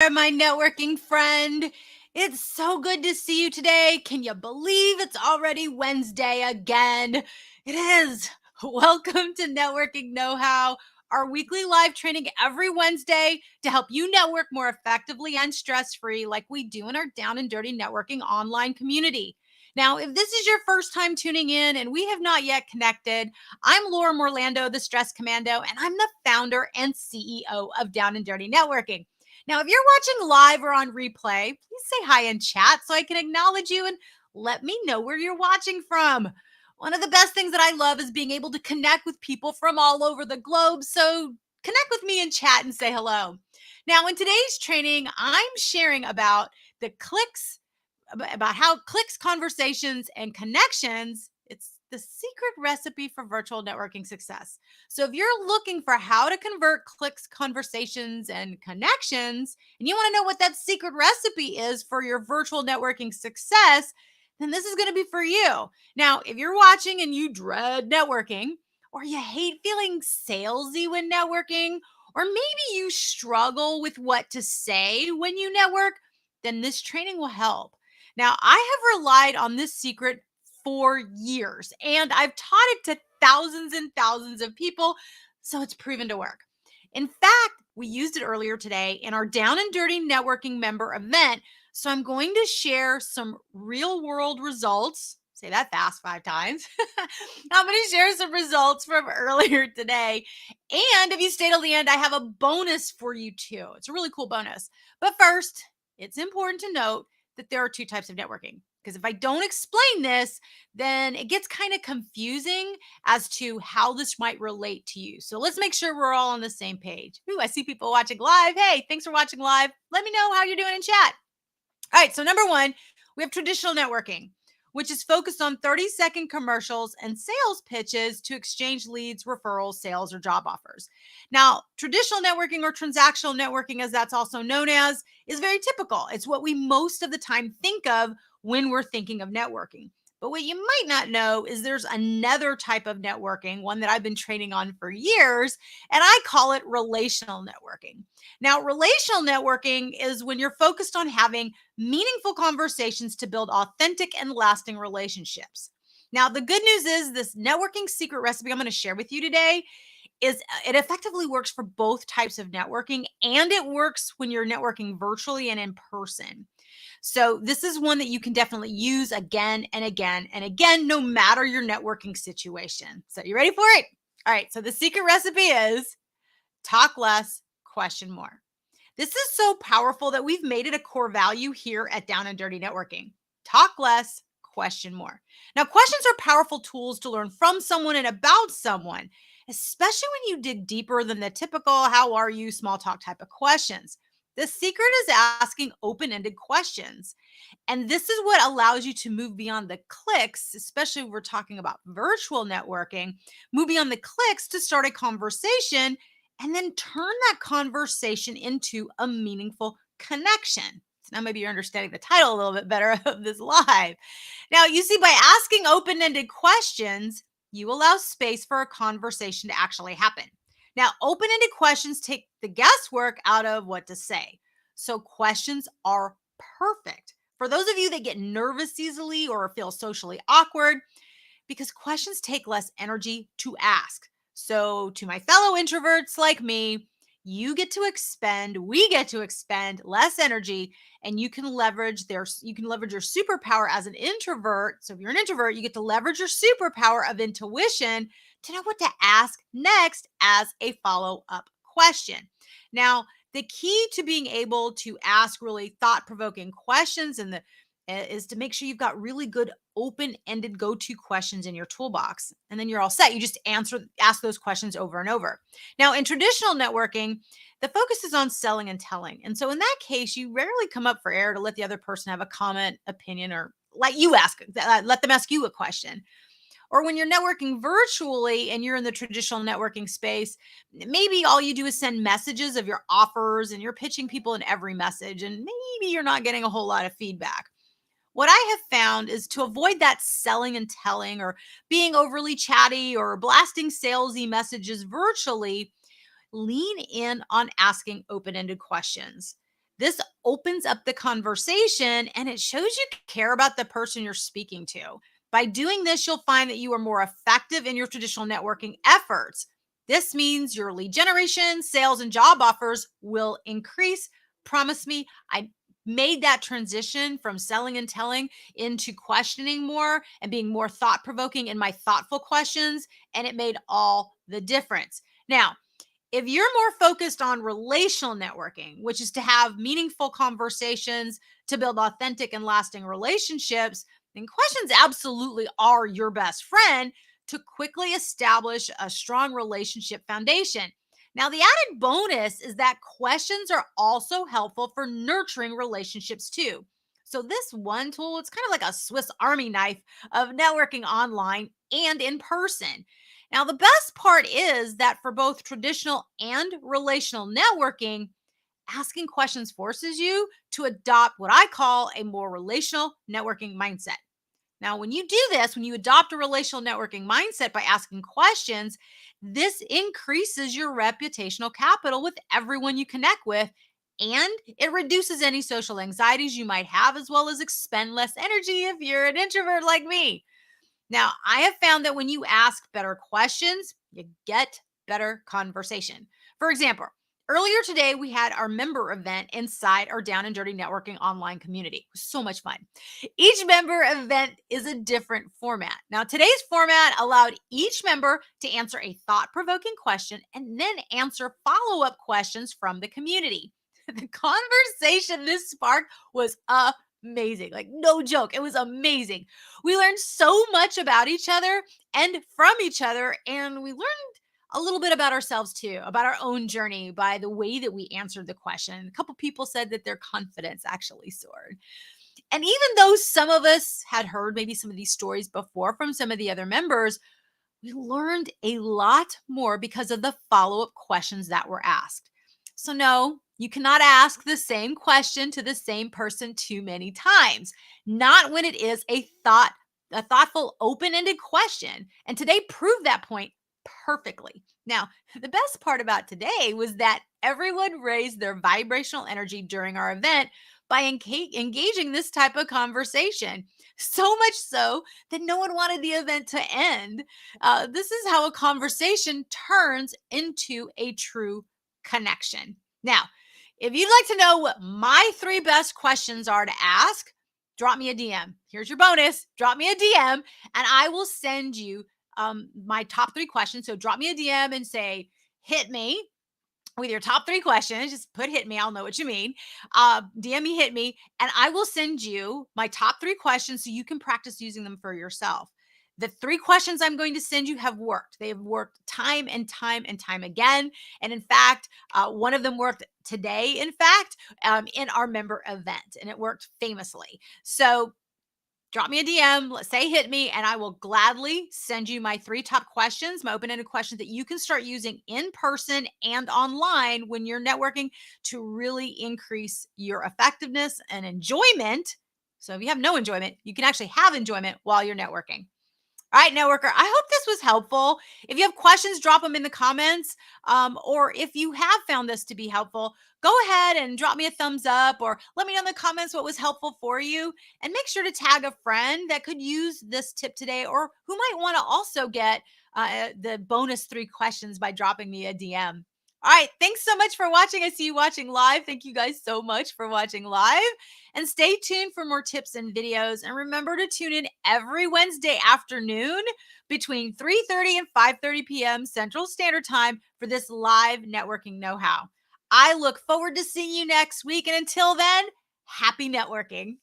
there, my networking friend. It's so good to see you today. Can you believe it's already Wednesday again? It is. Welcome to Networking Know How, our weekly live training every Wednesday to help you network more effectively and stress free, like we do in our Down and Dirty Networking online community. Now, if this is your first time tuning in and we have not yet connected, I'm Laura Morlando, the Stress Commando, and I'm the founder and CEO of Down and Dirty Networking. Now, if you're watching live or on replay, please say hi in chat so I can acknowledge you and let me know where you're watching from. One of the best things that I love is being able to connect with people from all over the globe. So connect with me in chat and say hello. Now, in today's training, I'm sharing about the clicks, about how clicks, conversations, and connections. It's the secret recipe for virtual networking success. So if you're looking for how to convert clicks, conversations, and connections, and you want to know what that secret recipe is for your virtual networking success, then this is going to be for you. Now, if you're watching and you dread networking, or you hate feeling salesy when networking, or maybe you struggle with what to say when you network, then this training will help. Now, I have relied on this secret for years, and I've taught it to thousands and thousands of people, so it's proven to work. In fact, we used it earlier today in our Down and Dirty Networking member event. So I'm going to share some real world results. Say that fast 5 times. I'm going to share some results from earlier today. And if you stay till the end, I have a bonus for you too. It's a really cool bonus. But first, it's important to note that there are two types of networking. Because if I don't explain this, then it gets kind of confusing as to how this might relate to you. So let's make sure we're all on the same page. Ooh, I see people watching live. Hey, thanks for watching live. Let me know how you're doing in chat. All right, so number one, we have traditional networking, which is focused on 30-second commercials and sales pitches to exchange leads, referrals, sales, or job offers. Now, traditional networking or transactional networking, as that's also known as, is very typical. It's what we most of the time think of when we're thinking of networking. But what you might not know is there's another type of networking, one that I've been training on for years, and I call it relational networking. Now, relational networking is when you're focused on having meaningful conversations to build authentic and lasting relationships. Now, the good news is this networking secret recipe I'm going to share with you today is it effectively works for both types of networking, and it works when you're networking virtually and in person. So this is one that you can definitely use again and again and again, no matter your networking situation. So you ready for it? All right. So the secret recipe is talk less, question more. This is so powerful that we've made it a core value here at Down and Dirty Networking. Talk less, question more. Now, questions are powerful tools to learn from someone and about someone, especially when you dig deeper than the typical how are you small talk type of questions. The secret is asking open ended questions. And this is what allows you to move beyond the clicks, especially if we're talking about virtual networking, move beyond the clicks to start a conversation and then turn that conversation into a meaningful connection. So now maybe you're understanding the title a little bit better of this live. Now, you see, by asking open ended questions, you allow space for a conversation to actually happen. Now, open ended questions take the guesswork out of what to say. So, questions are perfect for those of you that get nervous easily or feel socially awkward, because questions take less energy to ask. So, to my fellow introverts like me, we get to expend less energy, and you can leverage your superpower as an introvert. So if you're an introvert, you get to leverage your superpower of intuition to know what to ask next as a follow-up question. Now, the key to being able to ask really thought-provoking questions is to make sure you've got really good open-ended go-to questions in your toolbox. And then you're all set. You just ask those questions over and over. Now, in traditional networking, the focus is on selling and telling. And so in that case, you rarely come up for air to let the other person have a comment, opinion, or let them ask you a question. Or when you're networking virtually and you're in the traditional networking space, maybe all you do is send messages of your offers and you're pitching people in every message, and maybe you're not getting a whole lot of feedback. What I have found is to avoid that selling and telling or being overly chatty or blasting salesy messages virtually, lean in on asking open ended questions. This opens up the conversation and it shows you care about the person you're speaking to. By doing this, you'll find that you are more effective in your traditional networking efforts. This means your lead generation, sales, and job offers will increase. Promise me, I made that transition from selling and telling into questioning more and being more thought provoking in my thoughtful questions, and it made all the difference. Now, if you're more focused on relational networking, which is to have meaningful conversations to build authentic and lasting relationships, then questions absolutely are your best friend to quickly establish a strong relationship foundation. Now, the added bonus is that questions are also helpful for nurturing relationships too. So, this one tool, it's kind of like a Swiss Army knife of networking online and in person. Now, the best part is that for both traditional and relational networking, asking questions forces you to adopt what I call a more relational networking mindset. Now, when you do this, when you adopt a relational networking mindset by asking questions, this increases your reputational capital with everyone you connect with. And it reduces any social anxieties you might have, as well as expend less energy if you're an introvert like me. Now, I have found that when you ask better questions, you get better conversation. For example, earlier today, we had our member event inside our Down and Dirty Networking online community. It was so much fun. Each member event is a different format. Now, today's format allowed each member to answer a thought provoking question and then answer follow up questions from the community. The conversation this sparked was amazing. Like, no joke. It was amazing. We learned so much about each other and from each other, and we learned a little bit about ourselves too, about our own journey by the way that we answered the question. A couple people said that their confidence actually soared. And even though some of us had heard maybe some of these stories before from some of the other members, we learned a lot more because of the follow up questions that were asked. So, no, you cannot ask the same question to the same person too many times, not when it is a thoughtful, open ended question. And today proved that point perfectly. Now, the best part about today was that everyone raised their vibrational energy during our event by engaging this type of conversation. So much so that no one wanted the event to end. This is how a conversation turns into a true connection. Now, if you'd like to know what my three best questions are to ask, drop me a DM. Here's your bonus. Drop me a DM and I will send you my top three questions. So drop me a DM and say, hit me with your top three questions. Just put hit me. I'll know what you mean. DM me, hit me, and I will send you my top three questions so you can practice using them for yourself. The three questions I'm going to send you have worked. They have worked time and time and time again. And in fact, one of them worked today, in fact, in our member event, and it worked famously. So drop me a DM, let's say hit me, and I will gladly send you my three top questions, my open ended questions that you can start using in person and online when you're networking to really increase your effectiveness and enjoyment. So if you have no enjoyment, you can actually have enjoyment while you're networking. All right, networker, I hope this was helpful. If you have questions, drop them in the comments. Or if you have found this to be helpful, go ahead and drop me a thumbs up or let me know in the comments what was helpful for you. And make sure to tag a friend that could use this tip today or who might want to also get the bonus three questions by dropping me a DM. All right, thanks so much for watching. I see you watching live. Thank you guys so much for watching live. And stay tuned for more tips and videos. And remember to tune in every Wednesday afternoon between 3:30 and 5:30 p.m. Central Standard Time for this live networking know-how. I look forward to seeing you next week. And until then, happy networking.